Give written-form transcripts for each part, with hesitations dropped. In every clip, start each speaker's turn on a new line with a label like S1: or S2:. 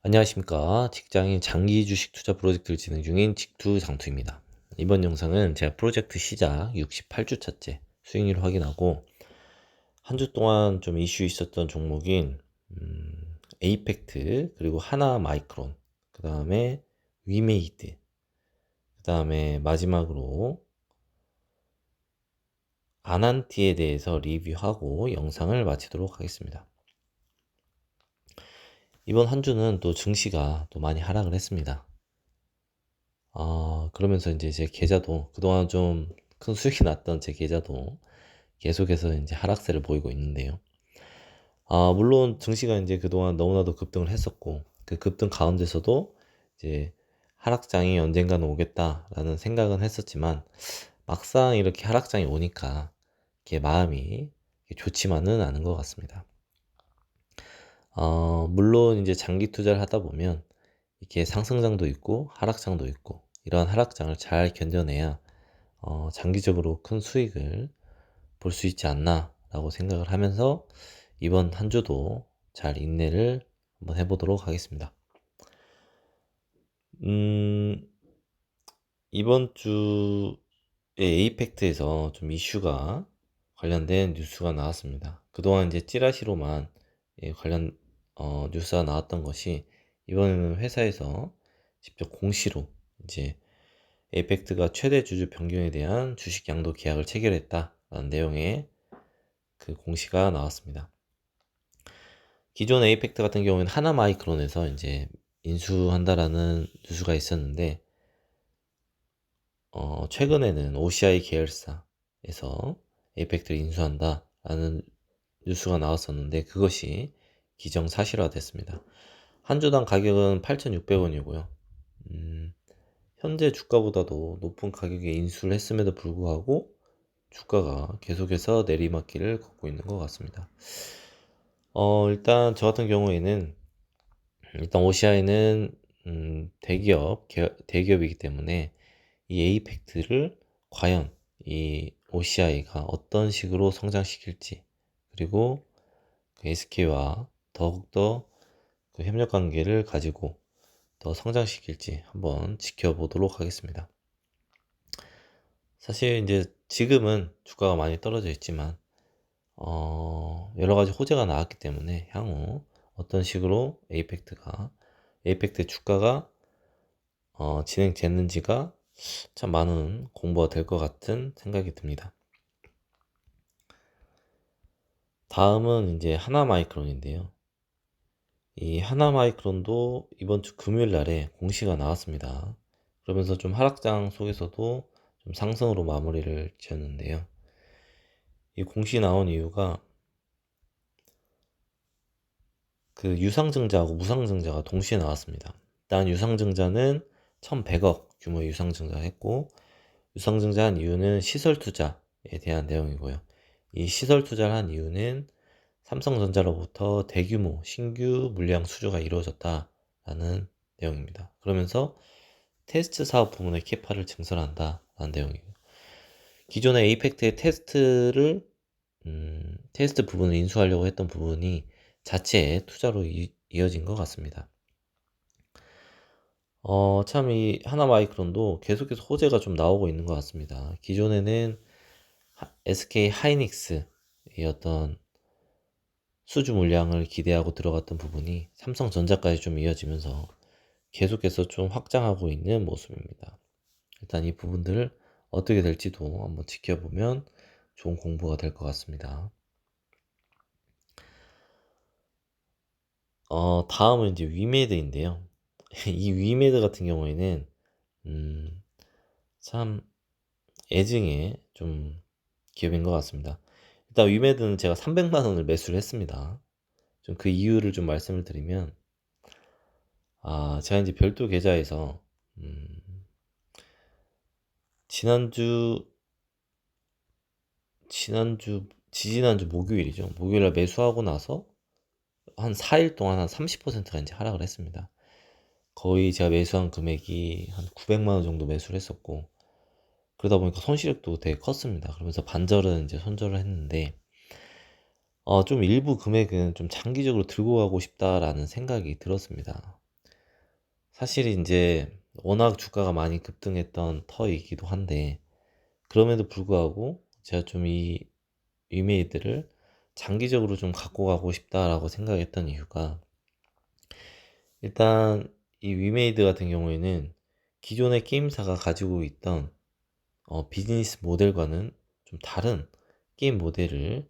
S1: 안녕하십니까. 직장인 장기 주식 투자 프로젝트를 진행 중인 직투장투입니다. 이번 영상은 제가 프로젝트 시작 68주차째 수익률 확인하고 한 주 동안 좀 이슈 있었던 종목인 에이펙트, 그리고 하나 마이크론, 그 다음에 위메이드, 그 다음에 마지막으로 아난티에 대해서 리뷰하고 영상을 마치도록 하겠습니다. 이번 한 주는 또 증시가 또 많이 하락을 했습니다. 그러면서 이제 제 계좌도 그동안 좀 큰 수익이 났던 제 계좌도 계속해서 이제 하락세를 보이고 있는데요. 물론 증시가 이제 그동안 너무나도 급등을 했었고, 그 급등 가운데서도 이제 하락장이 언젠가는 오겠다라는 생각은 했었지만, 막상 이렇게 하락장이 오니까 이렇게 마음이 좋지만은 않은 것 같습니다. 물론 이제 장기 투자를 하다 보면 이렇게 상승장도 있고 하락장도 있고, 이러한 하락장을 잘 견뎌내야 장기적으로 큰 수익을 볼 수 있지 않나 라고 생각을 하면서 이번 한 주도 잘 인내를 한번 해보도록 하겠습니다. 이번 주에 에이펙트에서 좀 이슈가 관련된 뉴스가 나왔습니다. 그동안 이제 찌라시로만 관련 뉴스가 나왔던 것이, 이번에는 회사에서 직접 공시로 이제 에이펙트가 최대 주주 변경에 대한 주식 양도 계약을 체결했다라는 내용의 그 공시가 나왔습니다. 기존 에이펙트 같은 경우에는 하나마이크론에서 이제 인수한다라는 뉴스가 있었는데, 최근에는 OCI 계열사에서 에이펙트를 인수한다라는 뉴스가 나왔었는데, 그것이 기정사실화됐습니다. 한 주당 가격은 8,600원이고요. 현재 주가보다도 높은 가격에 인수를 했음에도 불구하고 주가가 계속해서 내리막길을 걷고 있는 것 같습니다. 일단 저 같은 경우에는, 일단 OCI는 대기업이기 때문에 이 에이펙트를 과연 이 OCI가 어떤 식으로 성장시킬지, 그리고 그 SK와 더욱더 그 협력 관계를 가지고 더 성장시킬지 한번 지켜보도록 하겠습니다. 사실 이제 지금은 주가가 많이 떨어져 있지만 여러 가지 호재가 나왔기 때문에 향후 어떤 식으로 에이펙트 주가가 진행됐는지가 참 많은 공부가 될 것 같은 생각이 듭니다. 다음은 이제 하나마이크론인데요. 이 하나마이크론도 이번 주 금요일 날에 공시가 나왔습니다. 그러면서 좀 하락장 속에서도 좀 상승으로 마무리를 지었는데요. 이 공시 나온 이유가, 그 유상증자하고 무상증자가 동시에 나왔습니다. 일단 유상증자는 1100억 규모의 유상증자 했고, 유상증자한 이유는 시설 투자에 대한 내용이고요. 이 시설 투자를 한 이유는 삼성전자로부터 대규모 신규 물량 수주가 이루어졌다라는 내용입니다. 그러면서 테스트 사업 부문의 캐파를 증설한다라는 내용이에요. 기존의 에이펙트의 테스트 부분을 인수하려고 했던 부분이 자체의 투자로 이어진 것 같습니다. 참 이 하나마이크론도 계속해서 호재가 좀 나오고 있는 것 같습니다. 기존에는 SK 하이닉스의 어떤 수주 물량을 기대하고 들어갔던 부분이 삼성전자까지 좀 이어지면서 계속해서 좀 확장하고 있는 모습입니다. 일단 이 부분들을 어떻게 될지도 한번 지켜보면 좋은 공부가 될 것 같습니다. 다음은 이제 위메드인데요. 이 위메드 같은 경우에는 참 애증의 좀 기업인 것 같습니다. 일단 위메드는 제가 300만 원을 매수를 했습니다. 좀 그 이유를 좀 말씀을 드리면, 제가 이제 별도 계좌에서 지난주 지지난주 목요일이죠. 목요일날 매수하고 나서 한 4일 동안 한 30%가 이제 하락을 했습니다. 거의 제가 매수한 금액이 한 900만 원 정도 매수를 했었고, 그러다 보니까 손실액도 되게 컸습니다. 그러면서 반절은 이제 손절을 했는데, 좀 일부 금액은 좀 장기적으로 들고 가고 싶다라는 생각이 들었습니다. 사실 이제 워낙 주가가 많이 급등했던 터이기도 한데, 그럼에도 불구하고 제가 좀 이 위메이드를 장기적으로 좀 갖고 가고 싶다라고 생각했던 이유가, 일단 이 위메이드 같은 경우에는 기존의 게임사가 가지고 있던 비즈니스 모델과는 좀 다른 게임 모델을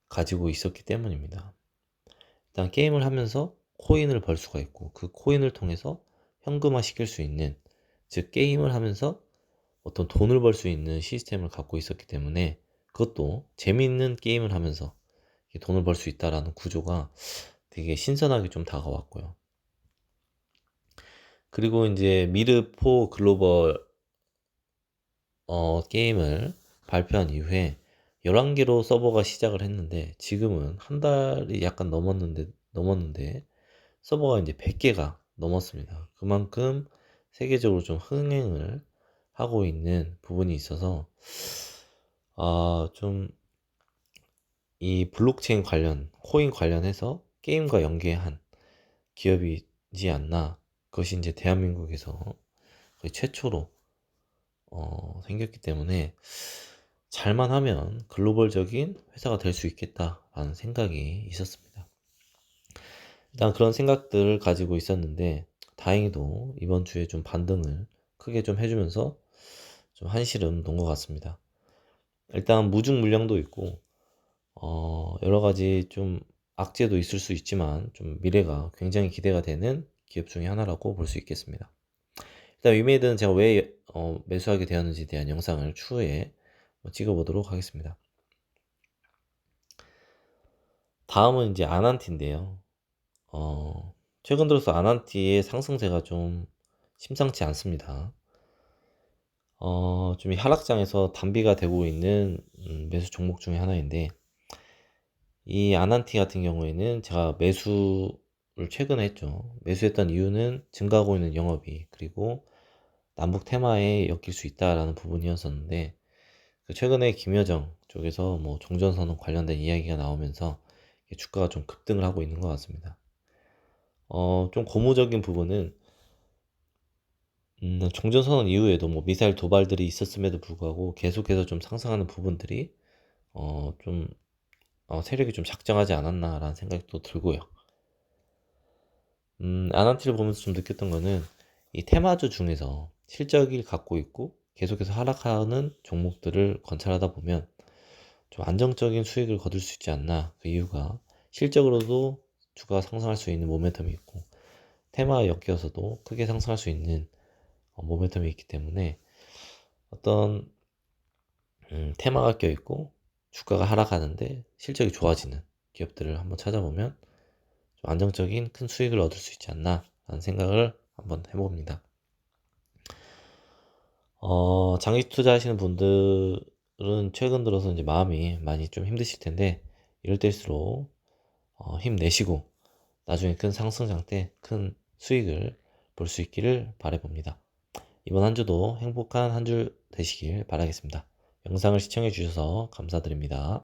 S1: 가지고 있었기 때문입니다. 일단 게임을 하면서 코인을 벌 수가 있고, 그 코인을 통해서 현금화 시킬 수 있는, 즉 게임을 하면서 어떤 돈을 벌 수 있는 시스템을 갖고 있었기 때문에, 그것도 재미있는 게임을 하면서 돈을 벌 수 있다라는 구조가 되게 신선하게 좀 다가왔고요. 그리고 이제 미르4 글로벌 게임을 발표한 이후에 11개로 서버가 시작을 했는데, 지금은 한 달이 약간 넘었는데 서버가 이제 100개가 넘었습니다. 그만큼 세계적으로 좀 흥행을 하고 있는 부분이 있어서, 좀 이 블록체인 관련, 코인 관련해서 게임과 연계한 기업이지 않나. 그것이 이제 대한민국에서 거의 최초로 생겼기 때문에, 잘만 하면 글로벌적인 회사가 될 수 있겠다라는 생각이 있었습니다. 일단 그런 생각들을 가지고 있었는데, 다행히도 이번 주에 좀 반등을 크게 좀 해주면서 좀 한시름 놓은 것 같습니다. 일단 무중 물량도 있고, 여러 가지 좀 악재도 있을 수 있지만, 좀 미래가 굉장히 기대가 되는 기업 중에 하나라고 볼 수 있겠습니다. 일단 위메이드는 제가 왜 매수하게 되었는지에 대한 영상을 추후에 찍어보도록 하겠습니다. 다음은 이제 아난티인데요. 최근 들어서 아난티의 상승세가 좀 심상치 않습니다. 좀 이 하락장에서 단비가 되고 있는 매수 종목 중에 하나인데, 이 아난티 같은 경우에는 제가 매수를 최근에 했죠. 매수했던 이유는 증가하고 있는 영업이익, 그리고 남북 테마에 엮일 수 있다라는 부분이었었는데, 최근에 김여정 쪽에서 뭐 종전선언 관련된 이야기가 나오면서 주가가 좀 급등을 하고 있는 것 같습니다. 좀 고무적인 부분은, 종전선언 이후에도 뭐 미사일 도발들이 있었음에도 불구하고 계속해서 좀 상승하는 부분들이 좀 세력이 좀 작정하지 않았나라는 생각이 또 들고요. 아난티를 보면서 좀 느꼈던 거는, 이 테마주 중에서 실적을 갖고 있고 계속해서 하락하는 종목들을 관찰하다 보면 좀 안정적인 수익을 거둘 수 있지 않나. 그 이유가 실적으로도 주가가 상승할 수 있는 모멘텀이 있고, 테마에 엮여서도 크게 상승할 수 있는 모멘텀이 있기 때문에, 어떤 테마가 껴있고 주가가 하락하는데 실적이 좋아지는 기업들을 한번 찾아보면 좀 안정적인 큰 수익을 얻을 수 있지 않나 라는 생각을 한번 해봅니다. 장기 투자하시는 분들은 최근 들어서 이제 마음이 많이 좀 힘드실 텐데, 이럴 때일수록 힘내시고 나중에 큰 상승장 때 큰 수익을 볼 수 있기를 바라봅니다. 이번 한 주도 행복한 한 주 되시길 바라겠습니다. 영상을 시청해 주셔서 감사드립니다.